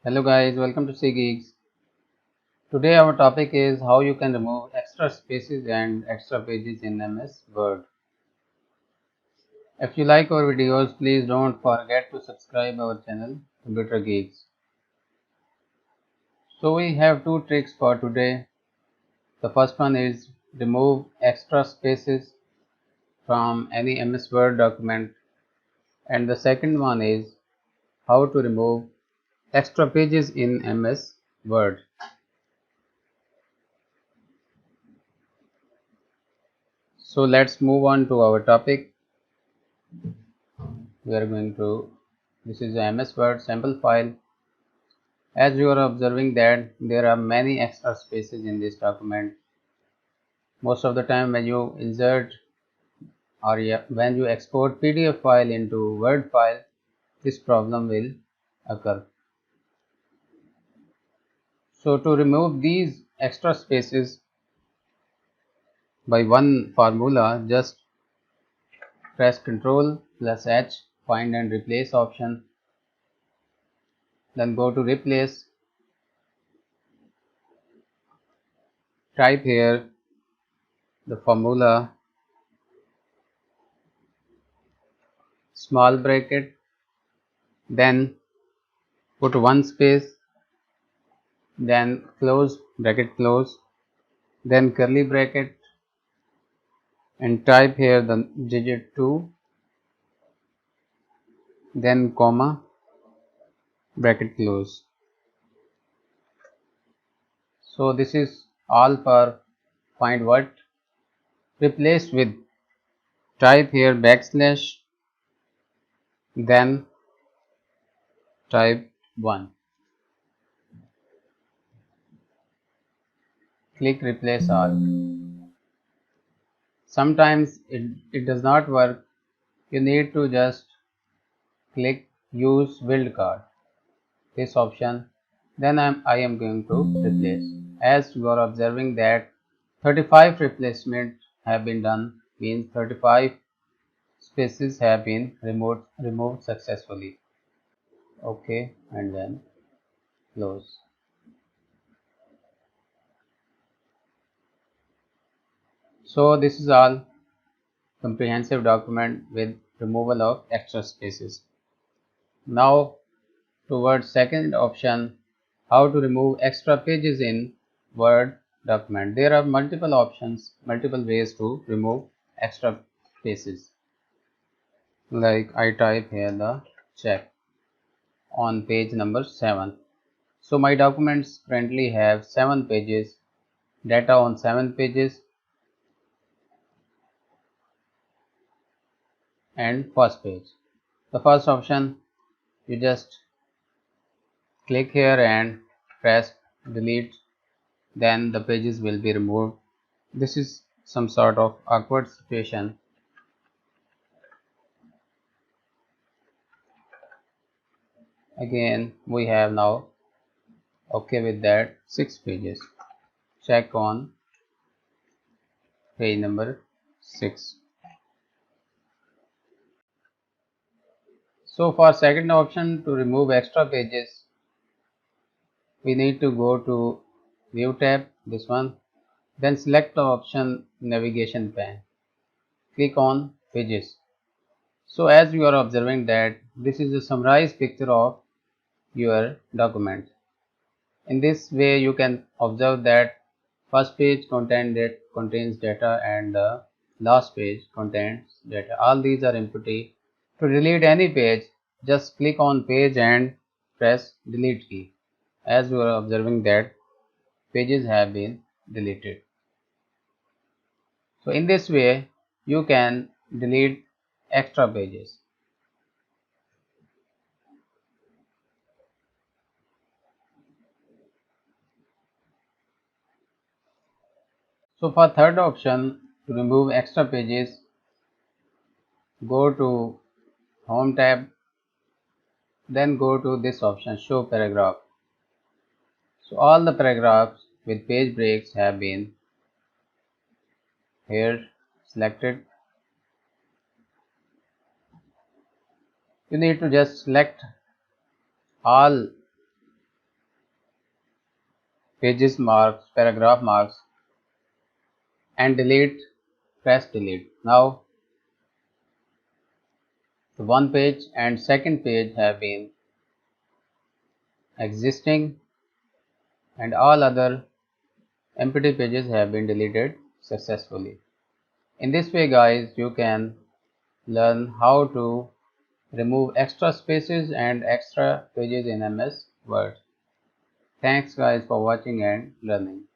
Hello guys, welcome to Geeks. Today our topic is how you can remove extra spaces and extra pages in MS Word. If you like our videos, please don't forget to subscribe our channel Computer Geeks. So we have two tricks for today. The first one is remove extra spaces from any MS Word document, and the second one is how to remove extra pages in MS Word. So let's move on to our topic. We are going to, this is a MS Word sample file. As you are observing that there are many extra spaces in this document. Most of the time when you insert or when you export PDF file into Word file, this problem will occur. So to remove these extra spaces by one formula, just press Ctrl plus H, find and replace option, then go to replace, type here the formula small bracket, then put one space, then close bracket close, then curly bracket, and type here the digit 2, then comma, bracket close. So this is all for find what. Replace with, type here backslash, then type 1. Click replace all. Sometimes it does not work. You need to just click use build card, this option, then I am going to replace. As you are observing that 35 replacements have been done, means 35 spaces have been removed successfully. Okay, and then close. So this is all comprehensive document with removal of extra spaces. Now towards second option, how to remove extra pages in Word document. There are multiple options, multiple ways to remove extra spaces. Like I type here the check on page number 7. So my documents currently have 7 pages, data on 7 pages, and first page. The first option, you just click here and press delete, then the pages will be removed. This is some sort of awkward situation. Again we have now okay with that 6 pages. Check on page number 6. So for second option, to remove extra pages, we need to go to view tab, this one, then select the option navigation pane, click on pages. So as you are observing that this is a summarized picture of your document. In this way you can observe that first page contains data and the last page contains data. All these are empty. To delete any page, just click on page and press delete key. As you are observing that pages have been deleted. So in this way you can delete extra pages. So for third option, to remove extra pages, go to home tab, then go to this option show paragraph. So all the paragraphs with page breaks have been here selected. You need to just select all pages marks, paragraph marks, and delete, press delete. Now the one page and second page have been existing and all other empty pages have been deleted successfully. In this way guys, you can learn how to remove extra spaces and extra pages in MS Word. Thanks guys for watching and learning.